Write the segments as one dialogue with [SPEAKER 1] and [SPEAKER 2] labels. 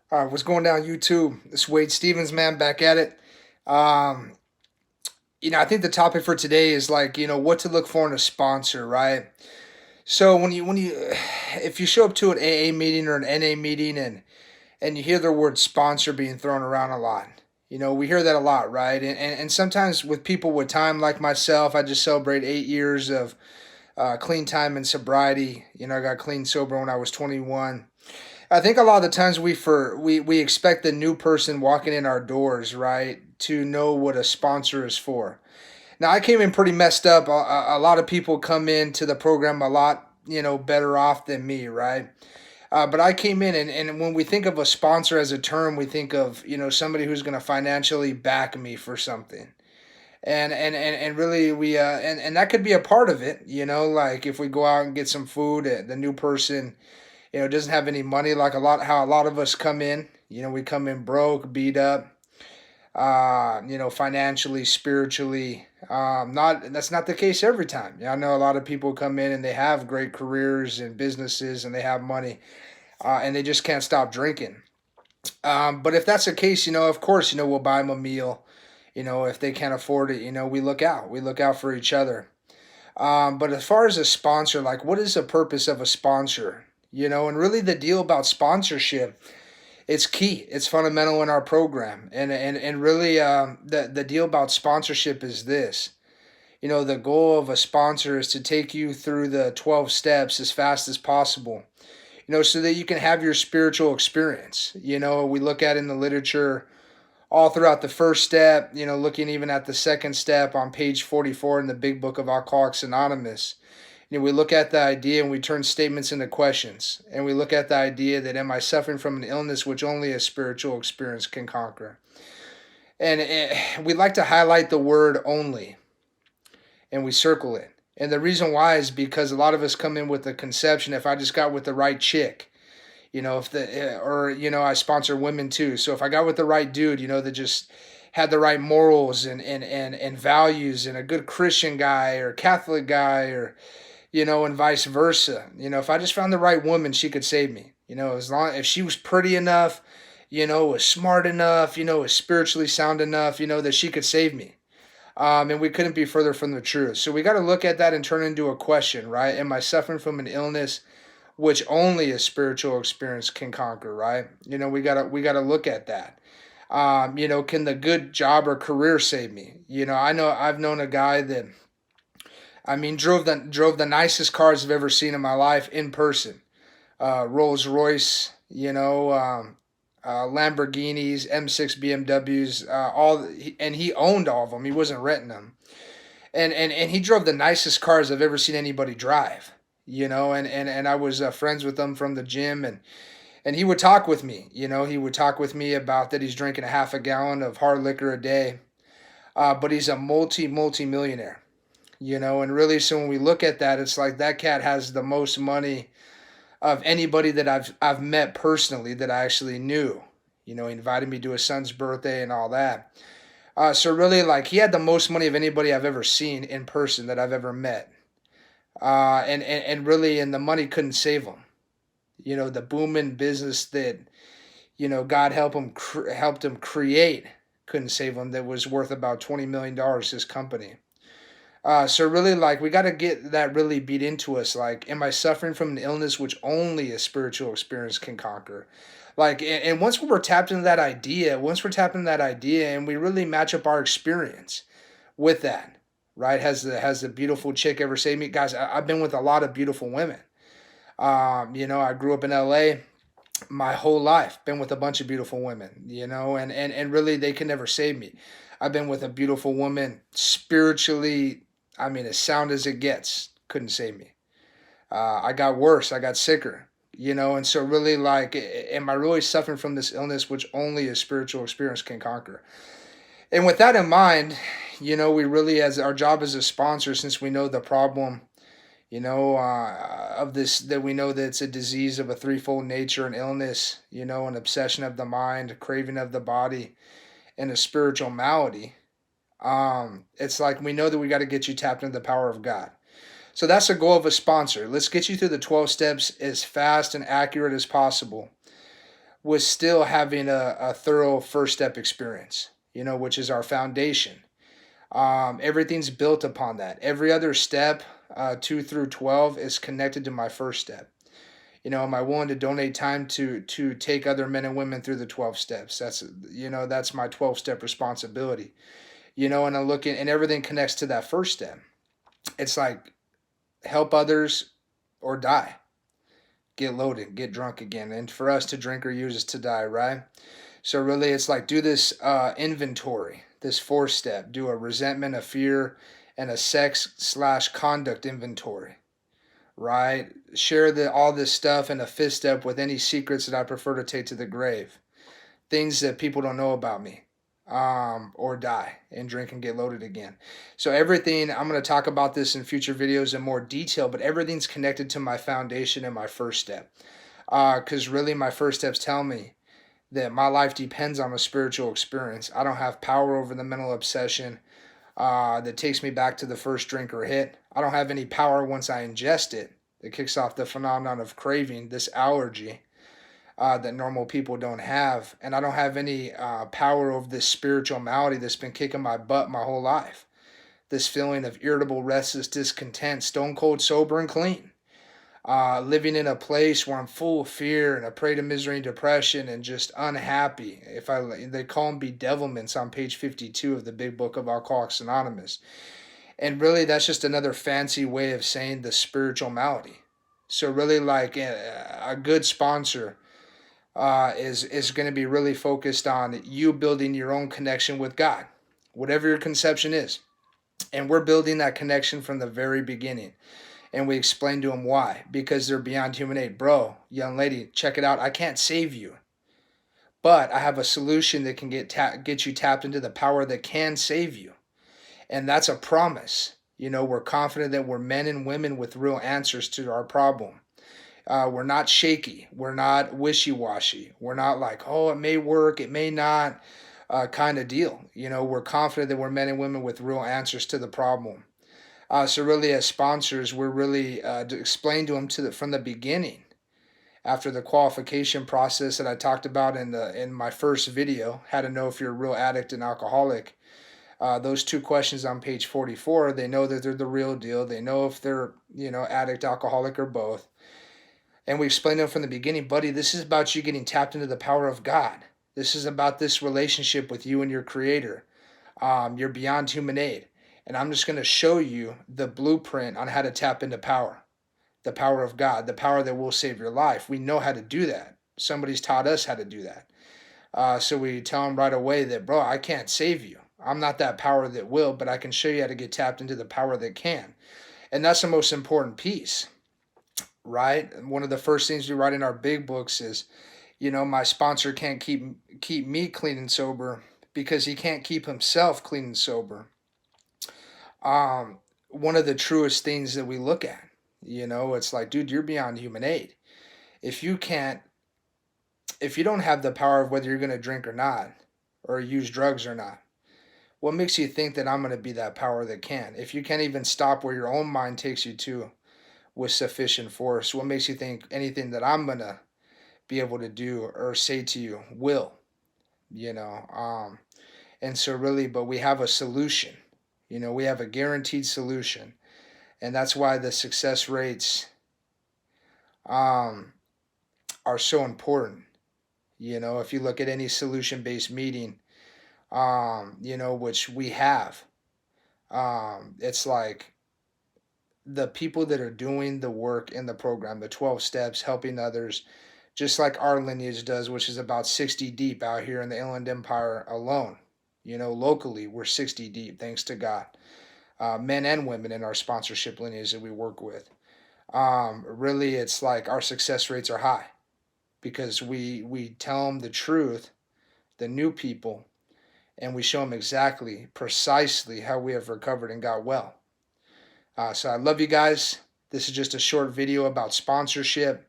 [SPEAKER 1] What's going down YouTube? It's Wade Stevens, man, back at it. Um, I think the topic for today is like, what to look for in a sponsor, right? So if you show up to an AA meeting or an NA meeting and you hear the word sponsor being thrown around a lot, we hear that a lot, right? And sometimes with people with time like myself, I just celebrate 8 years of clean time and sobriety. I got clean sober when I was 21. I think a lot of the times we expect the new person walking in our doors, right, to know what a sponsor is for. Now I came in pretty messed up. A lot of people come into the program a lot, better off than me, right? But I came in, and when we think of a sponsor as a term, we think of somebody who's going to financially back me for something. And really and that could be a part of it, like if we go out and get some food, the new person doesn't have any money, like how a lot of us come in. We come in broke, beat up, financially, spiritually. Not That's not the case every time. I know a lot of people come in and they have great careers and businesses and they have money, and they just can't stop drinking. But if that's the case, of course, we'll buy them a meal. If they can't afford it, we look out. We look out for each other. But as far as a sponsor, like what is the purpose of a sponsor? And really the deal about sponsorship, it's key. It's fundamental in our program. And really the deal about sponsorship is this. The goal of a sponsor is to take you through the 12 steps as fast as possible. So that you can have your spiritual experience. We look at in the literature all throughout the first step, looking even at the second step on page 44 in the big book of Alcoholics Anonymous. We look at the idea and we turn statements into questions. And we look at the idea that am I suffering from an illness which only a spiritual experience can conquer? And we like to highlight the word only and we circle it. And the reason why is because a lot of us come in with the conception if I just got with the right chick, if the or I sponsor women too. So if I got with the right dude, that just had the right morals and values and a good Christian guy or Catholic guy or and vice versa. If I just found the right woman, she could save me. As long if she was pretty enough, was smart enough, was spiritually sound enough, that she could save me. And we couldn't be further from the truth. So we got to look at that and turn it into a question, right? Am I suffering from an illness which only a spiritual experience can conquer, right? We gotta look at that. Can the good job or career save me? I know I've known a guy that drove the nicest cars I've ever seen in my life in person. Rolls Royce, Lamborghinis, M6 BMWs, and he owned all of them. He wasn't renting them, and he drove the nicest cars I've ever seen anybody drive. And I was friends with him from the gym, and he would talk with me. He would talk with me about that he's drinking a half a gallon of hard liquor a day, but he's a multi millionaire. And really, so when we look at that, it's like that cat has the most money of anybody that I've met personally that I actually knew. He invited me to his son's birthday and all that. So really, like he had the most money of anybody I've ever seen in person that I've ever met. And really, and the money couldn't save him. The booming business that God helped him create couldn't save him. That was worth about $20 million. His company. So really, like we got to get that really beat into us. Like, am I suffering from an illness which only a spiritual experience can conquer? Like, and once we're tapping that idea, and we really match up our experience with that, right? Has the beautiful chick ever saved me? Guys, I've been with a lot of beautiful women. I grew up in LA my whole life, been with a bunch of beautiful women, and really they can never save me. I've been with a beautiful woman spiritually, as sound as it gets, couldn't save me. I got worse, I got sicker, and so really like, am I really suffering from this illness which only a spiritual experience can conquer? And with that in mind, we really, as our job as a sponsor, since we know the problem, of this, that we know that it's a disease of a threefold nature, an illness, an obsession of the mind, a craving of the body, and a spiritual malady. It's like we know that we got to get you tapped into the power of God. So that's the goal of a sponsor. Let's get you through the 12 steps as fast and accurate as possible. with still having a thorough first step experience, which is our foundation. Everything's built upon that. Every other step, 2 through 12, is connected to my first step. Am I willing to donate time to take other men and women through the 12 steps? That's my 12-step responsibility. And I'm looking, and everything connects to that first step. It's like help others or die. Get loaded, get drunk again. And for us to drink or use is to die, right? So really it's like do this inventory, this 4-step, do a resentment, a fear, and a sex/conduct inventory, right? Share all this stuff in a 5th step with any secrets that I prefer to take to the grave. Things that people don't know about me, or die and drink and get loaded again. So everything, I'm going to talk about this in future videos in more detail, but everything's connected to my foundation and my first step. Because really my first steps tell me that my life depends on a spiritual experience. I don't have power over the mental obsession that takes me back to the first drink or hit. I don't have any power once I ingest it. That kicks off the phenomenon of craving, this allergy that normal people don't have. And I don't have any power over this spiritual malady that's been kicking my butt my whole life. This feeling of irritable, restless, discontent, stone cold, sober, and clean. Living in a place where I'm full of fear and a prey to misery and depression and just unhappy. They call them bedevilments on page 52 of the Big Book of Alcoholics Anonymous. And really, that's just another fancy way of saying the spiritual malady. So really, like a good sponsor is going to be really focused on you building your own connection with God, whatever your conception is. And we're building that connection from the very beginning. And we explain to them why. Because they're beyond human aid. Bro, young lady, check it out. I can't save you. But I have a solution that can get you tapped into the power that can save you. And that's a promise. We're confident that we're men and women with real answers to our problem. We're not shaky. We're not wishy-washy. We're not like, oh, it may work, it may not, kind of deal. We're confident that we're men and women with real answers to the problem. So really, as sponsors, we're really to explain to them from the beginning, after the qualification process that I talked about in my first video, how to know if you're a real addict and alcoholic. Those 2 questions on page 44, they know that they're the real deal. They know if they're addict, alcoholic, or both. And we explain to them from the beginning, buddy, this is about you getting tapped into the power of God. This is about this relationship with you and your Creator. You're beyond human aid. And I'm just going to show you the blueprint on how to tap into power. The power of God, the power that will save your life. We know how to do that. Somebody's taught us how to do that. So we tell them right away that, bro, I can't save you. I'm not that power that will, but I can show you how to get tapped into the power that can. And that's the most important piece, right? One of the first things we write in our big books is, my sponsor can't keep me clean and sober because he can't keep himself clean and sober. One of the truest things that we look at, it's like, dude, you're beyond human aid. If you don't have the power of whether you're going to drink or not, or use drugs or not, what makes you think that I'm going to be that power that can? If you can't even stop where your own mind takes you to with sufficient force, what makes you think anything that I'm going to be able to do or say to you will? And so really, but we have a solution. We have a guaranteed solution. And that's why the success rates are so important. If you look at any solution-based meeting, which we have, it's like the people that are doing the work in the program, the 12 steps, helping others, just like our lineage does, which is about 60 deep out here in the Inland Empire alone. Locally, we're 60 deep, thanks to God. Men and women in our sponsorship lineage that we work with. Really, it's like our success rates are high because we tell them the truth, the new people, and we show them exactly, precisely how we have recovered and got well. So I love you guys. This is just a short video about sponsorship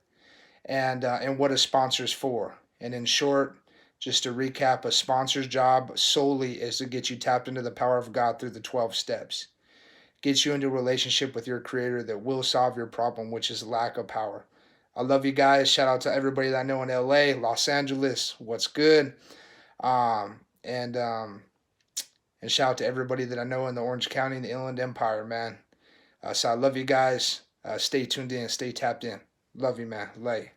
[SPEAKER 1] and what a sponsor's for. And in short, just to recap, a sponsor's job solely is to get you tapped into the power of God through the 12 steps. Get you into a relationship with your Creator that will solve your problem, which is lack of power. I love you guys. Shout out to everybody that I know in LA, Los Angeles. What's good? Um, and um, and shout out to everybody that I know in the Orange County and the Inland Empire, man. So I love you guys. Stay tuned in. Stay tapped in. Love you, man. Lay.